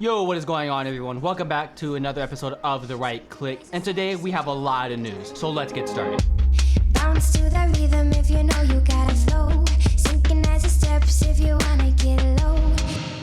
Yo, what is going on, everyone? Welcome back to another episode of The Right Click, and today we have a lot of news, so let's get started. Bounce to the rhythm if you know you gotta flow. Synchronize the steps if you wanna get low.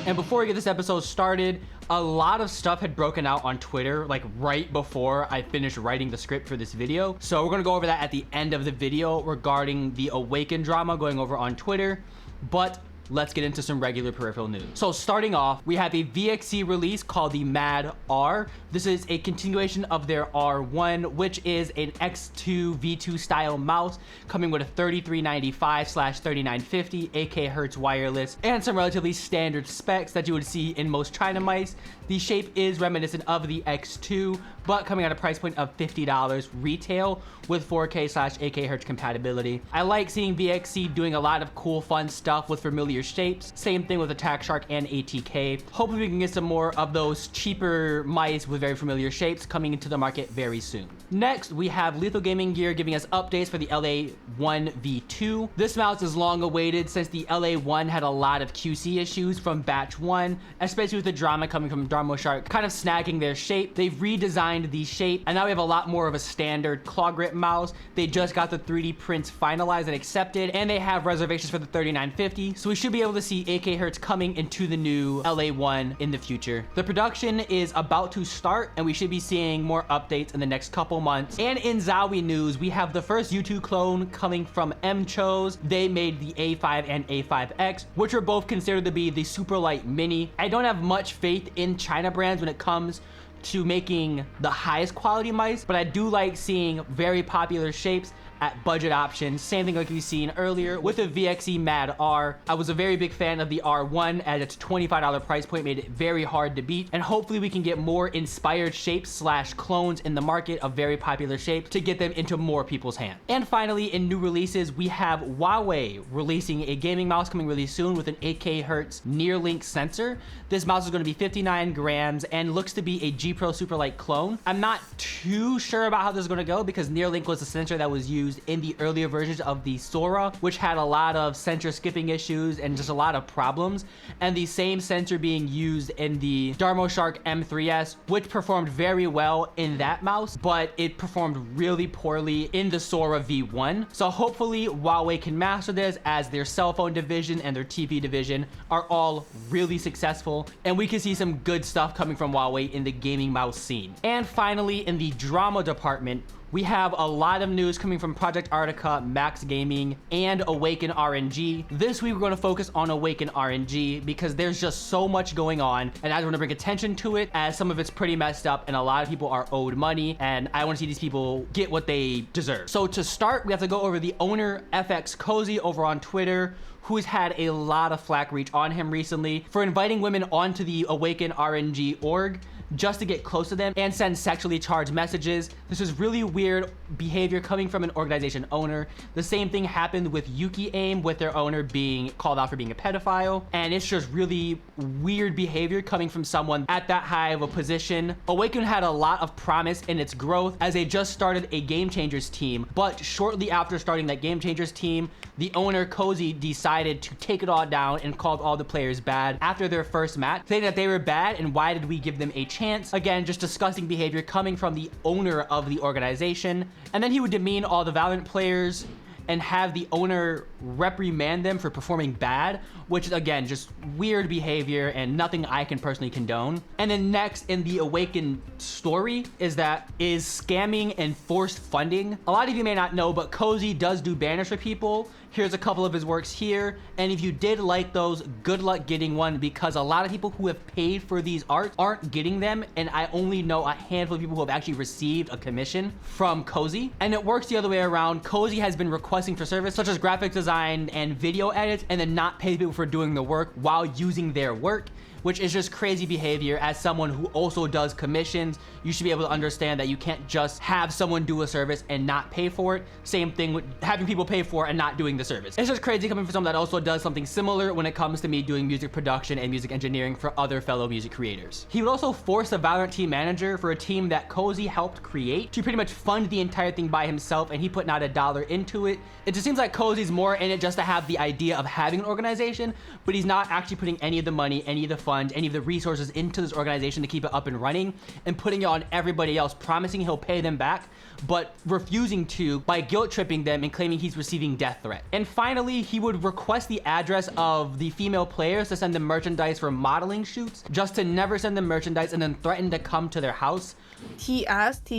And before we get this episode started, a lot of stuff had broken out on Twitter, like right before I finished writing the script for this video. So we're gonna go over that at the end of the video regarding the Awaken drama going over on Twitter. But let's get into some regular peripheral news. So starting off, we have a VXE release called the Mad R. This is a continuation of their R1, which is an X2 V2 style mouse coming with a 3395/3950 AK Hertz wireless and some relatively standard specs that you would see in most China mice. The shape is reminiscent of the X2, but coming at a price point of $50 retail with 4K/AK Hertz compatibility. I like seeing VXE doing a lot of cool, fun stuff with familiar shapes. Same thing with Attack Shark and ATK. Hopefully we can get some more of those cheaper mice with very familiar shapes coming into the market very soon. Next, we have Lethal Gaming Gear giving us updates for the LA1V2. This mouse is long awaited since the LA1 had a lot of QC issues from batch 1, especially with the drama coming from Drama Shark kind of snagging their shape. They've redesigned the shape, and now we have a lot more of a standard claw grip mouse. They just got the 3D prints finalized and accepted, and they have reservations for the 3950, so we should be able to see AK Hertz coming into the new LA1 in the future. The production is about to start, and we should be seeing more updates in the next couple months. And in Zowie news, we have the first U2 clone coming from Mchose. They made the A5 and A5X, which are both considered to be the super light mini. I don't have much faith in China brands when it comes to making the highest quality mice, but I do like seeing very popular shapes at budget options. Same thing like we've seen earlier with the VXE Mad R. I was a very big fan of the R1 as its $25 price point made it very hard to beat, and hopefully we can get more inspired shapes / clones in the market of very popular shapes to get them into more people's hands. And finally, in new releases, we have Huawei releasing a gaming mouse coming really soon with an 8K Hertz near link sensor. This mouse is going to be 59 grams and looks to be a G Pro Superlight clone. I'm not too sure about how this is going to go because near link was the sensor that was used in the earlier versions of the Sora, which had a lot of sensor skipping issues and just a lot of problems, and the same sensor being used in the Darmo Shark M3S, which performed very well in that mouse, but it performed really poorly in the Sora V1. So hopefully Huawei can master this, as their cell phone division and their TV division are all really successful, and we can see some good stuff coming from Huawei in the gaming mouse scene. And finally, in the drama department, we have a lot of news coming from Project Artica, Max Gaming, and AwakenRNG. This week, we're going to focus on AwakenRNG because there's just so much going on, and I want to bring attention to it as some of it's pretty messed up and a lot of people are owed money, and I want to see these people get what they deserve. So to start, we have to go over the owner, FX Cozy, over on Twitter, who's had a lot of flack reach on him recently for inviting women onto the AwakenRNG org just to get close to them and send sexually charged messages. This is really weird behavior coming from an organization owner. The same thing happened with Yuki Aim, with their owner being called out for being a pedophile, and it's just really weird behavior coming from someone at that high of a position. Awaken had a lot of promise in its growth as they just started a Game Changers team, but shortly after starting that Game Changers team, the owner Cozy decided to take it all down and called all the players bad after their first match, saying that they were bad and why did we give them a chance. Again, just disgusting behavior coming from the owner of the organization. And then he would demean all the Valorant players and have the owner reprimand them for performing bad, which is again just weird behavior and nothing I can personally condone. And then next in the Awaken story is scamming and forced funding. A lot of you may not know, but Cozy does do banners for people. Here's a couple of his works here, and if you did like those, good luck getting one, because a lot of people who have paid for these arts aren't getting them, and I only know a handful of people who have actually received a commission from Cozy. And it works the other way around. Cozy has been requesting for service such as graphic design and video edits, and then not pay people for doing the work while using their work, which is just crazy behavior. As someone who also does commissions, you should be able to understand that you can't just have someone do a service and not pay for it. Same thing with having people pay for it and not doing the service. It's just crazy coming from someone that also does something similar when it comes to me doing music production and music engineering for other fellow music creators. He would also force a Valorant team manager for a team that Cozy helped create to pretty much fund the entire thing by himself, and he put not $1 into it. It just seems like Cozy's more in it just to have the idea of having an organization, but he's not actually putting any of the money, any of the funds fund any of the resources into this organization to keep it up and running, and putting it on everybody else, promising he'll pay them back, but refusing to by guilt tripping them and claiming he's receiving death threat. And finally, he would request the address of the female players to send them merchandise for modeling shoots, just to never send them merchandise, and then threaten to come to their house. He asked,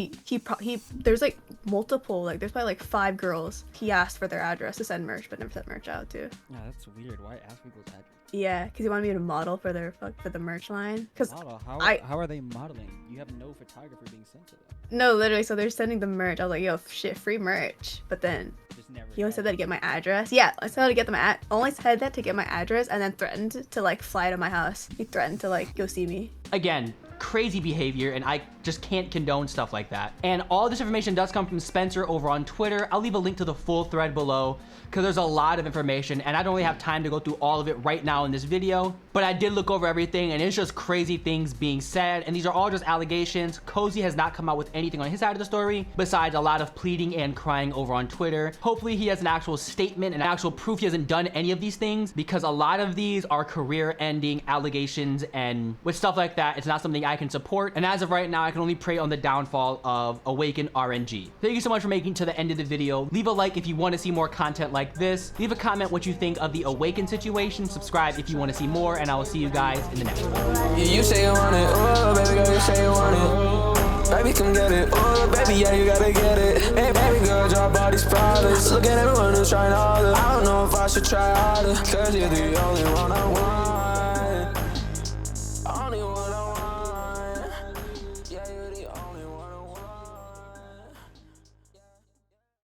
there's like multiple, like there's probably like 5 girls. He asked for their address to send merch, but never sent merch out to. Yeah, that's weird. Why ask people's address? Yeah, because he wanted me to model for the merch line. Cause how are they modeling? You have no photographer being sent to them. No, literally. So they're sending the merch. I was like, yo, shit, free merch. But then he only said that to get my address. Yeah, I said that to get only said that to get my address, and then threatened to like fly to my house. He threatened to like go see me. Again, crazy behavior, and I just can't condone stuff like that. And all this information does come from Spencer over on Twitter. I'll leave a link to the full thread below because there's a lot of information, and I don't really have time to go through all of it right now in this video, but I did look over everything, and it's just crazy things being said, and these are all just allegations. Cozy has not come out with anything on his side of the story besides a lot of pleading and crying over on Twitter. Hopefully he has an actual statement and actual proof he hasn't done any of these things, because a lot of these are career-ending allegations, and with stuff like that, it's not something I can support. And as of right now, I can only pray on the downfall of AwakenRNG. Thank you so much for making it to the end of the video. Leave a like if you want to see more content like this. Leave a comment what you think of the Awaken situation. Subscribe if you want to see more, and I will see you guys in the next one. You say you want it, oh baby girl, you say you want it. Baby, come get it, oh baby, yeah, you gotta get it. Hey baby girl, drop all these problems. Look at everyone who's trying harder. I don't know if I should try harder, cause you're the only one I want.